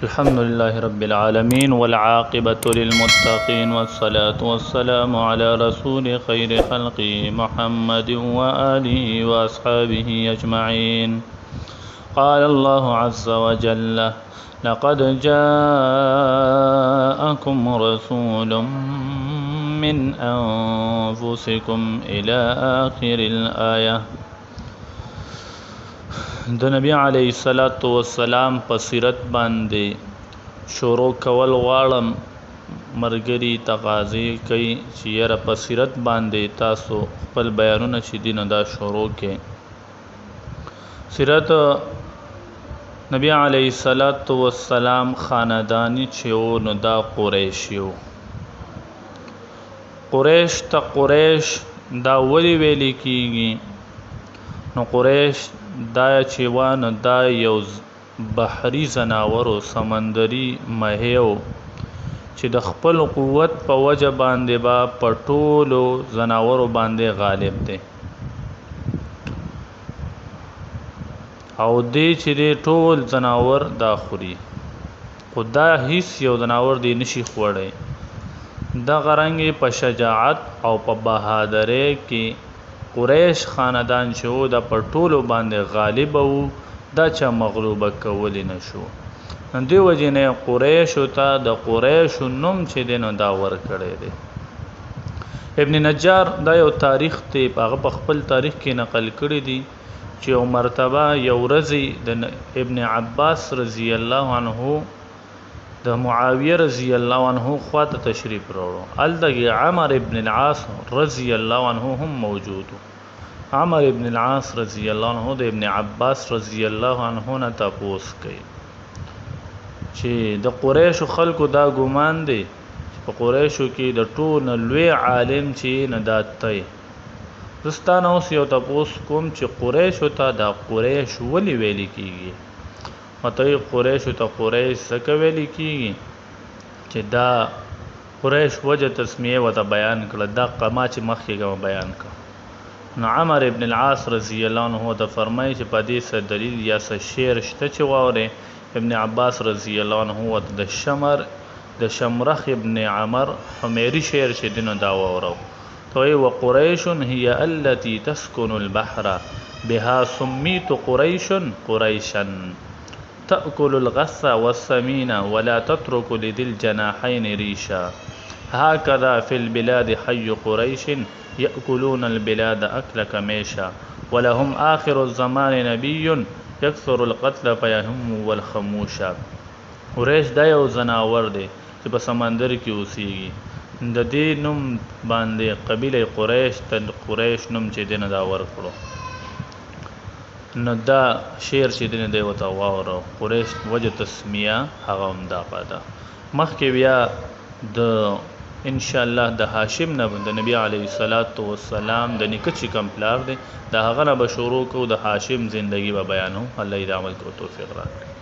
الحمد لله رب العالمين والعاقبة للمتقين والصلاة والسلام على رسول خير خلقه محمد وآله وأصحابه أجمعين. قال الله عز وجل: لقد جاءكم رسول من أنفسكم إلى آخر الآية. د نبی علیه الصلاۃ والسلام په سیرت باندې شروع کول غواړم. مرګري تقاضی کوي چې یاره په سیرت باندې تاسو خپل بیانونه چې دي نو دا شروع کې. سیرت نبی علیه الصلاۃ والسلام خاندانی چې و نو دا قریشیو. قریش ته قریش دا ولی ویل کیږي؟ نو قریش دا چې وانه دا یو بحری زناور او سمندري مهیو چې د خپل قوت په وجه باندې با پټولو زناورو باندې غالب دی، او دی چې دی ټول زناور دا خوري، خدا هیڅ یو زناور دی نشي خوړی. دا غرنګ په شجاعت او په بهادرۍ کې قریش خاندان چې و دا په ټولو باندې غالب وو، دا چا مغلوبه کولی نشو. دې وجې نه قریشو ته د قریشو نوم چې دی نو دا ورکړی دی. ابن نجار دا یو تاریخ دی، هغه په خپل تاریخ کې نقل کړی دی چې یو مرتبه یو ورځې د ابن عباس رضی الله عنه د معاویه رضی الله عنه خواته تشریف راوړو. هلته عمر ابن العاص رضی الله عنه هم موجود. عمر ابن العاص رضی الله عنه د ابن عباس رضی الله عنه نه تپوس کوي چې د قریشو خلکو دا ګمان دی په قریشو کې د ټول لوی عالم چې نه داتای. زستانه اوس یو تپوس کوم چې قریشو ته دا قریش ولی ویل کیږي؟ مته قریشو ته قریش څنګه ویل کیږي؟ چې دا قریش وجه تسمیه وته بیان کړه، دا قما چې مخکې بیان کړه. نو عمر ابن العاص رضی الله عنه ته فرمایي چې په دې څه دلیل یا څه شعر شته چې واوري. ابن عباس رضی الله عنه د شمرخ ابن عمر حمیری شعر چې دینو دا واورو. توي وقريش هي التي تسكن البحر بها سميت قريش قريشا تأكل الغث والسمين ولا تترك لذي الجناحين ريشا. هكذا في البلاد حي قريش يأكلون البلاد أكل كميشا. ولهم آخر الزمان نبي يكثر القتل فيهم والخموشا. قریش دا یو زناور دی چې په سمندر کې اوسیږي. د دې نوم باندې قبیله قریش ته قریش نوم چې دی نه دا ورکړو. نو دا شعر چې دی نه دی ورته واورو. قریش وجه تسمیه هغه همدغه ده. مخکې بیا د ان شاء الله د هاشم نه د نبی علیه الصلاۃ والسلام د نیکه چې کوم پلار دی د هغه نه به شروع کوو، د هاشم زندگی به بیانو. الله دې عمل کو توفیق راکړي.